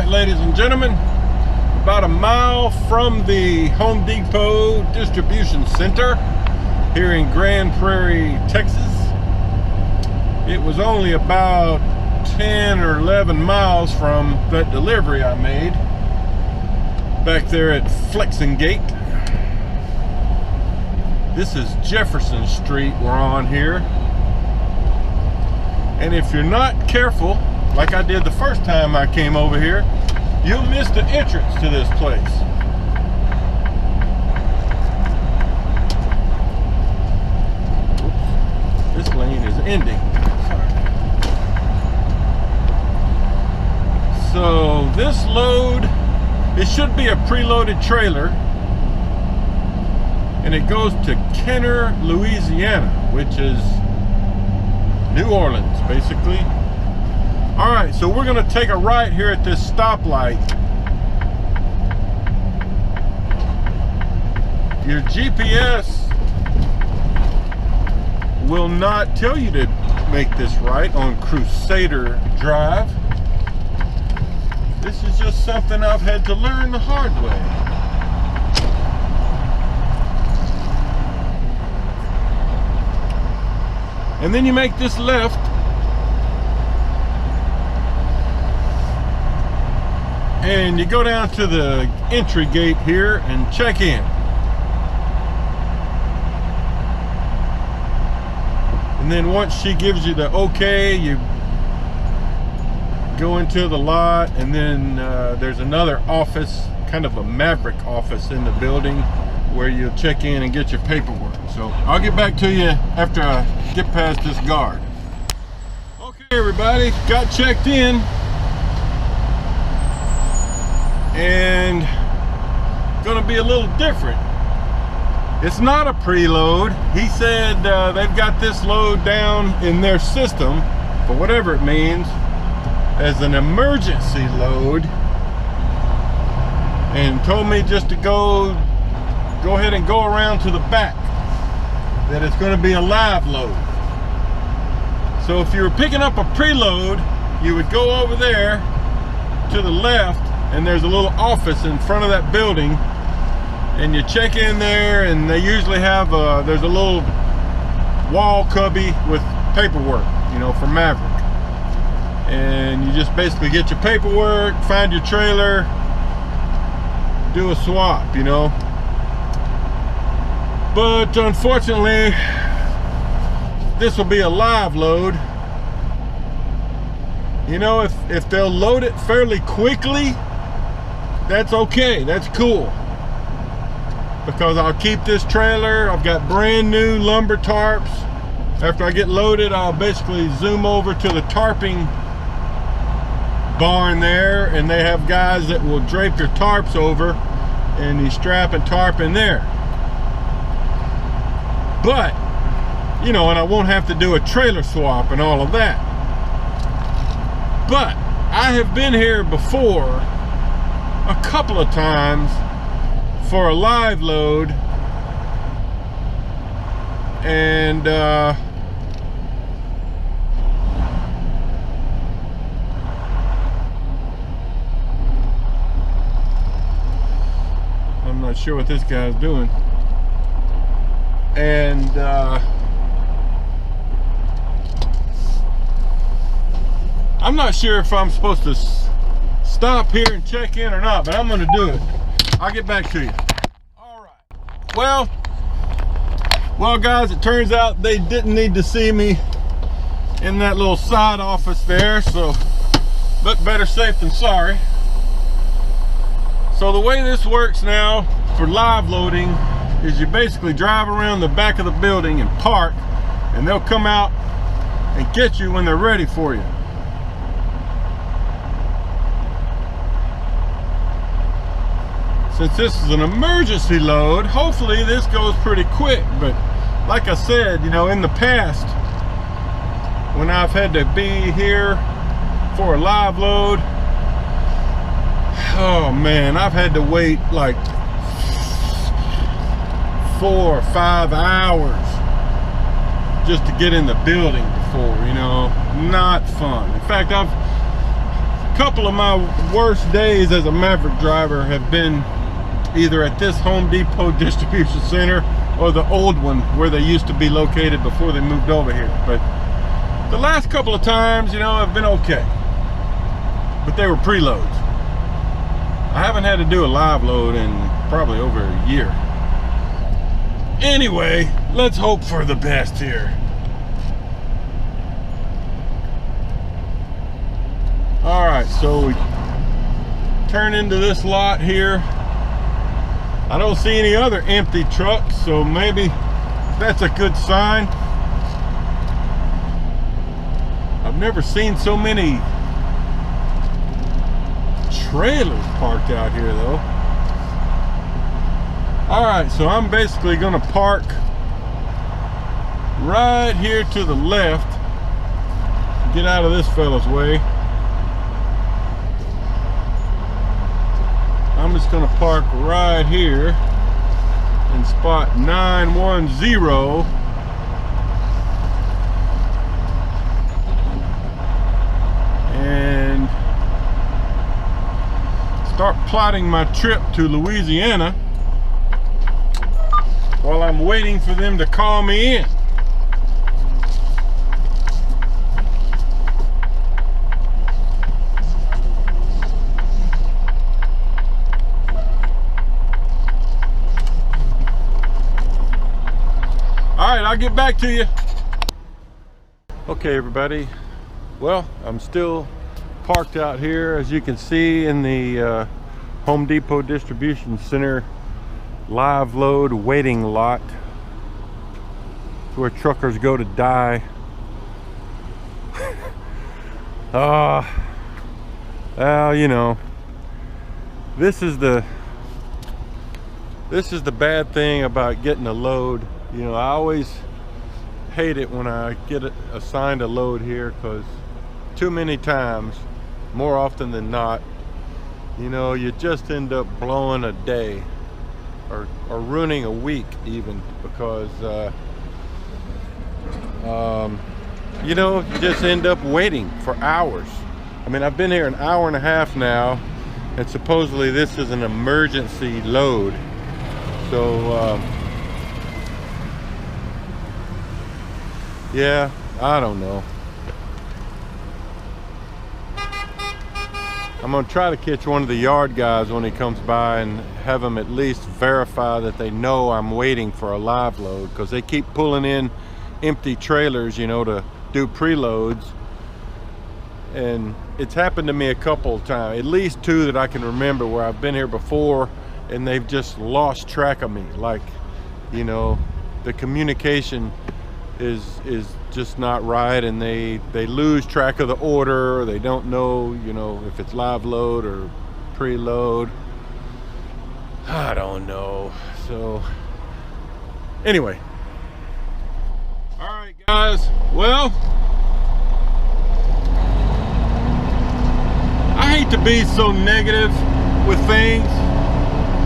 right, ladies and gentlemen, about a mile from the Home Depot distribution center here in Grand Prairie, Texas. It was only about 10 or 11 miles from that delivery I made back there at Flexing Gate. This is Jefferson Street we're on here. And if you're not careful, like I did the first time I came over here, you'll miss the entrance to this place. Oops. This lane is ending. Sorry. So this load, it should be a preloaded trailer, and it goes to Kenner, Louisiana, which is New Orleans, basically. All right, so we're gonna take a right here at this stoplight. Your GPS will not tell you to make this right on Crusader Drive. This is just something I've had to learn the hard way. And then you make this left, and you go down to the entry gate here and check in. And then once she gives you the okay, you go into the lot, and then there's another office, kind of a Maverick office in the building, where you'll check in and get your paperwork. So I'll get back to you after I get past this guard. Okay, everybody, got checked in. And gonna be a little different. It's not a preload. He said they've got this load down in their system, for whatever it means, as an emergency load, and told me just to go ahead and go around to the back, that it's going to be a live load. So if you were picking up a preload, you would go over there to the left, and there's a little office in front of that building, and you check in there, and they usually have there's a little wall cubby with paperwork, you know, for Maverick. And you just basically get your paperwork, find your trailer, do a swap, you know. But unfortunately, this will be a live load. You know, if they'll load it fairly quickly, that's okay, that's cool. Because I'll keep this trailer, I've got brand new lumber tarps. After I get loaded, I'll basically zoom over to the tarping barn there, and they have guys that will drape your tarps over, and you strap and tarp in there. But, you know, and I won't have to do a trailer swap and all of that. But I have been here before a couple of times for a live load, and I'm not sure what this guy's doing. And I'm not sure if I'm supposed to stop here and check in or not, but I'm gonna do it. I'll get back to you. All right. Well guys, it turns out they didn't need to see me in that little side office there, so, but better safe than sorry. So the way this works now for live loading is you basically drive around the back of the building and park, and they'll come out and get you when they're ready for you. Since this is an emergency load, hopefully this goes pretty quick. But like I said, you know, in the past, when I've had to be here for a live load, oh man, I've had to wait like 4 or 5 hours just to get in the building before, you know. Not fun. In fact, I've couple of my worst days as a Maverick driver have been either at this Home Depot distribution center or the old one where they used to be located before they moved over here. But the last couple of times, you know, have been okay. But they were preloads. I haven't had to do a live load in probably over a year. Anyway, let's hope for the best here. All right, so we turn into this lot here. I don't see any other empty trucks, so maybe that's a good sign. I've never seen so many trailers parked out here though. All right, so I'm basically gonna park right here to the left, get out of this fella's way. I'm just gonna park right here in spot 910. And start plotting my trip to Louisiana while I'm waiting for them to call me in. All right, I'll get back to you. Okay, everybody. Well, I'm still parked out here, as you can see, in the Home Depot distribution center live load waiting lot. It's where truckers go to die. Well, you know, this is the bad thing about getting a load. You know, I always hate it when I get assigned a load here, because too many times, more often than not, you know, you just end up blowing a day or ruining a week even, because you know, you just end up waiting for hours. I mean, I've been here an hour and a half now, and supposedly this is an emergency load. So yeah, I don't know. I'm gonna try to catch one of the yard guys when he comes by and have him at least verify that they know I'm waiting for a live load, because they keep pulling in empty trailers, you know, to do preloads. And it's happened to me a couple of times, at least two that I can remember, where I've been here before and they've just lost track of me. Like, you know, the communication is just not right, and they lose track of the order, or they don't know, you know, if it's live load or preload. I don't know. So anyway, all right guys, well, I hate to be so negative with things,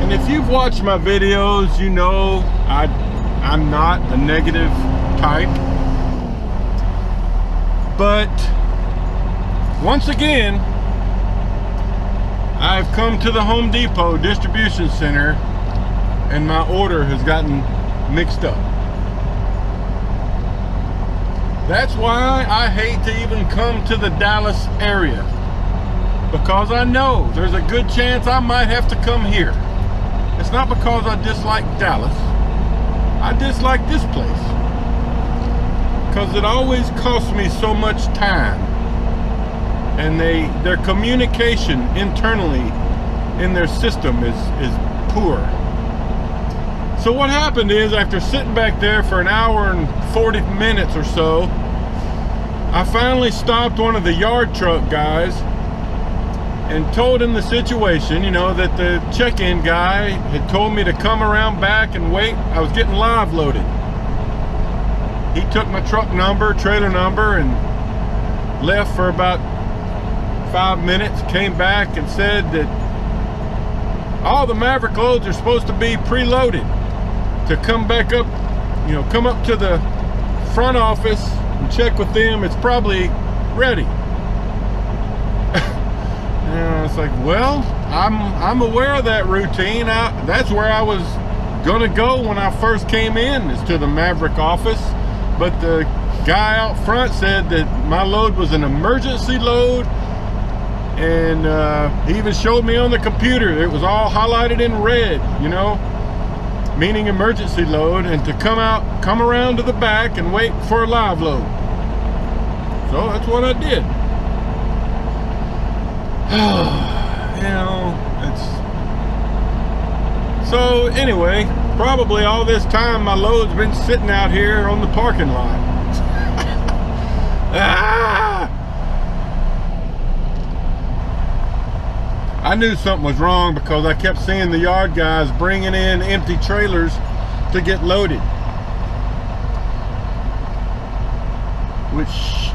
and if you've watched my videos, you know I'm not a negative type. But once again, I've come to the Home Depot distribution center and my order has gotten mixed up. That's why I hate to even come to the Dallas area, because I know there's a good chance I might have to come here. It's not because I dislike Dallas. I dislike this place, because it always costs me so much time, and their communication internally in their system is poor. So what happened is, after sitting back there for an hour and 40 minutes or so, I finally stopped one of the yard truck guys and told him the situation, you know, that the check-in guy had told me to come around back and wait. I was getting live loaded. He took my truck number, trailer number, and left for about 5 minutes, came back and said that all the Maverick loads are supposed to be preloaded, to come back up, you know, come up to the front office and check with them. It's probably ready. And it's like, well, I'm aware of that routine. That's where I was gonna go when I first came in, is to the Maverick office. But the guy out front said that my load was an emergency load, and he even showed me on the computer it was all highlighted in red, you know, meaning emergency load, and to come around to the back and wait for a live load. So that's what I did. You know, so anyway, probably all this time my load's been sitting out here on the parking lot. I knew something was wrong because I kept seeing the yard guys bringing in empty trailers to get loaded, which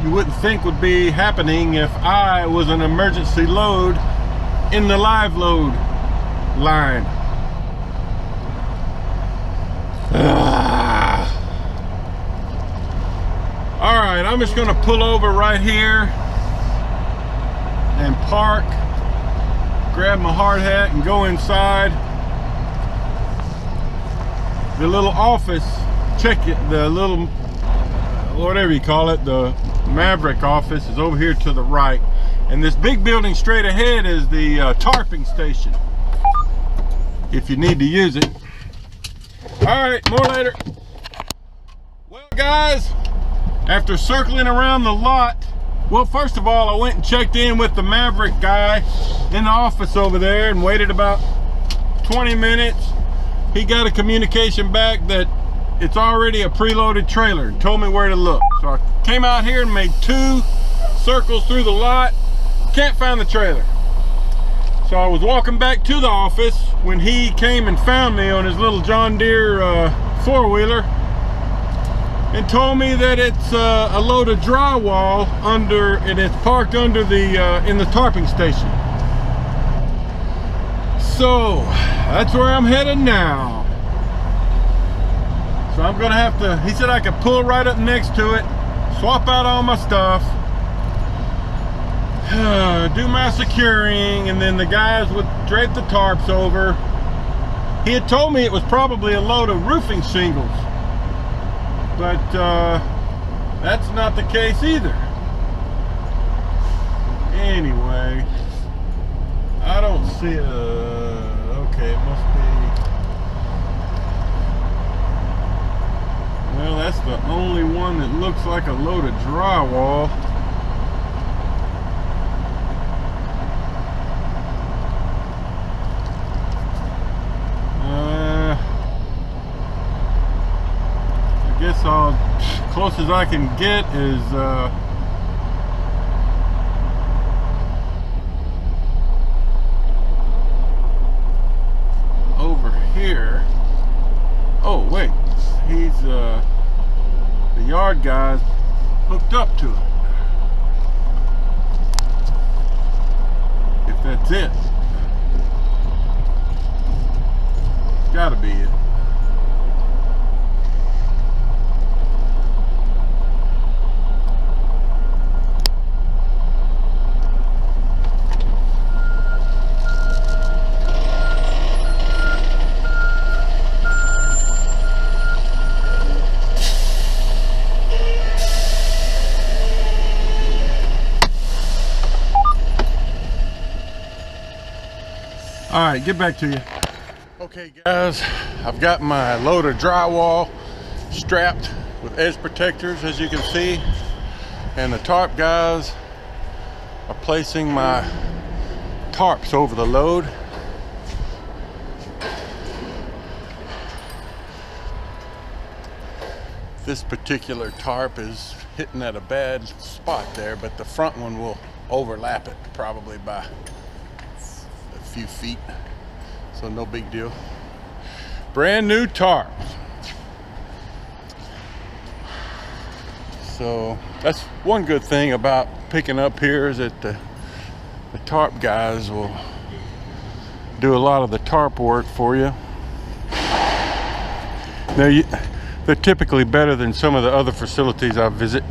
you wouldn't think would be happening if I was an emergency load in the live load line. All right, I'm just gonna pull over right here and park, grab my hard hat and go inside. The little office, check it, the little, whatever you call it, the Maverick office is over here to the right. And this big building straight ahead is the tarping station, if you need to use it. All right, more later. Well, guys, after circling around the lot, well, first of all, I went and checked in with the Maverick guy in the office over there and waited about 20 minutes. He got a communication back that it's already a preloaded trailer and told me where to look. So I came out here and made 2 circles through the lot. Can't find the trailer. So I was walking back to the office when he came and found me on his little John Deere 4-wheeler and told me that it's a load of drywall and it's parked under the in the tarping station. So that's where I'm headed now. So I'm gonna have to, he said I could pull right up next to it, swap out all my stuff, do my securing, and then the guys would drape the tarps over. He had told me it was probably a load of roofing shingles, but that's not the case either. Anyway, I don't see okay, it must be, well, that's the only one that looks like a load of drywall. I guess close as I can get is over here. Oh wait, he's the yard guy's hooked up to it, if that's it. It's gotta be it. All right, get back to you. Okay guys, I've got my load of drywall strapped with edge protectors, as you can see, and the tarp guys are placing my tarps over the load. This particular tarp is hitting at a bad spot there, but the front one will overlap it probably by a few feet, so no big deal. Brand new tarp. So that's one good thing about picking up here, is that the tarp guys will do a lot of the tarp work for you. Now they're typically better than some of the other facilities I visit.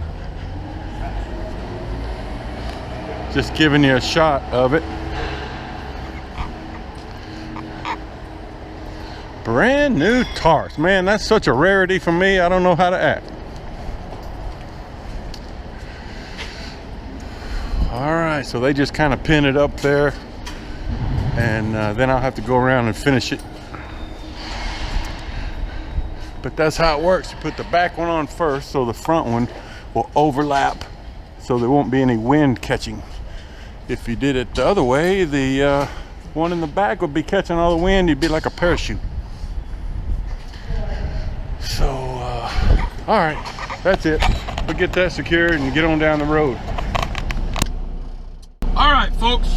Just giving you a shot of it. Brand new tarps. Man, that's such a rarity for me. I don't know how to act. All right, so they just kind of pin it up there, and then I'll have to go around and finish it. But that's how it works. You put the back one on first, so the front one will overlap, so there won't be any wind catching. If you did it the other way, the one in the back would be catching all the wind. You'd be like a parachute. So, all right, that's it. We'll get that secured and get on down the road. All right, folks.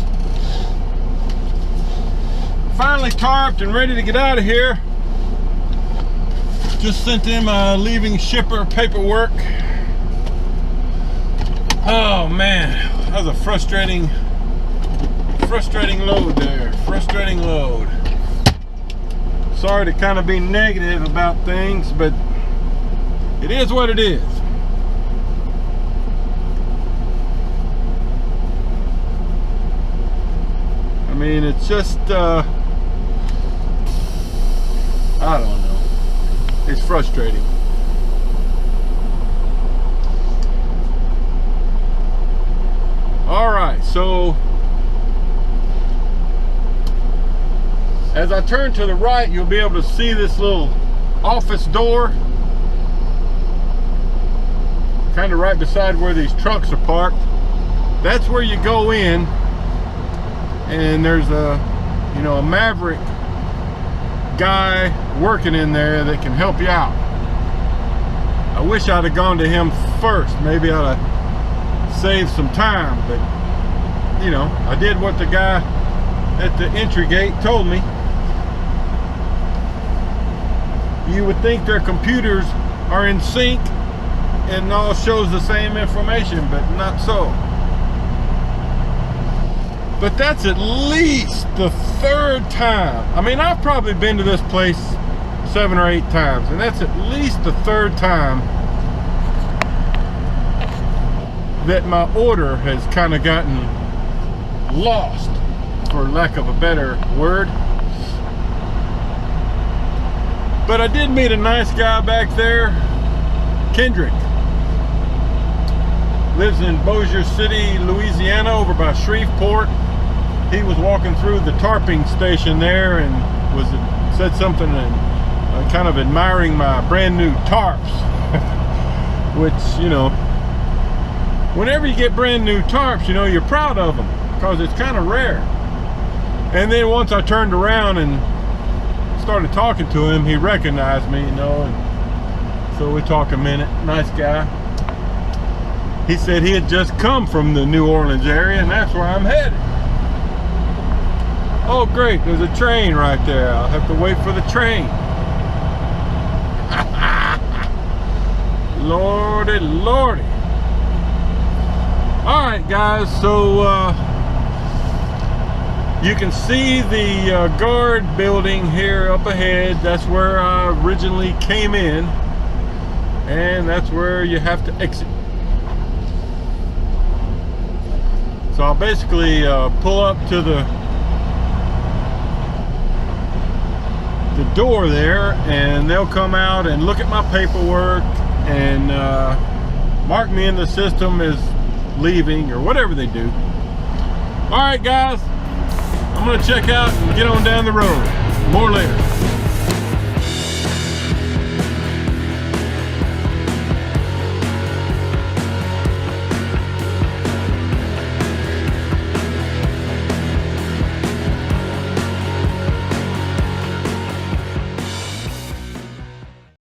Finally tarped and ready to get out of here. Just sent them leaving shipper paperwork. Oh man, that was a frustrating load there. Frustrating load. Sorry to kind of be negative about things, but it is what it is. I mean, it's just, I don't know. It's frustrating. All right, so as I turn to the right, you'll be able to see this little office door, kind of right beside where these trucks are parked. That's where you go in, and there's a Maverick guy working in there that can help you out. I wish I'd have gone to him first. Maybe I'd have saved some time, but I did what the guy at the entry gate told me. You would think their computers are in sync and all shows the same information, but not so. But that's at least the third time. I mean, I've probably been to this place 7 or 8 times, and that's at least the third time that my order has kind of gotten lost, for lack of a better word. But I did meet a nice guy back there, Kendrick. Lives in Bossier City, Louisiana, over by Shreveport. He was walking through the tarping station there and said something and kind of admiring my brand new tarps. Which, whenever you get brand new tarps, you're proud of them because it's kind of rare. And then once I turned around and started talking to him, he recognized me, and so we talked a minute. Nice guy. He said he had just come from the New Orleans area, and that's where I'm headed. Oh great, there's a train right there. I'll have to wait for the train. Lordy, lordy. All right, guys, so you can see the guard building here up ahead. That's where I originally came in, and that's where you have to exit. So I'll basically pull up to the door there, and they'll come out and look at my paperwork and mark me in the system as leaving or whatever they do. All right, guys. I'm gonna check out and get on down the road. More later.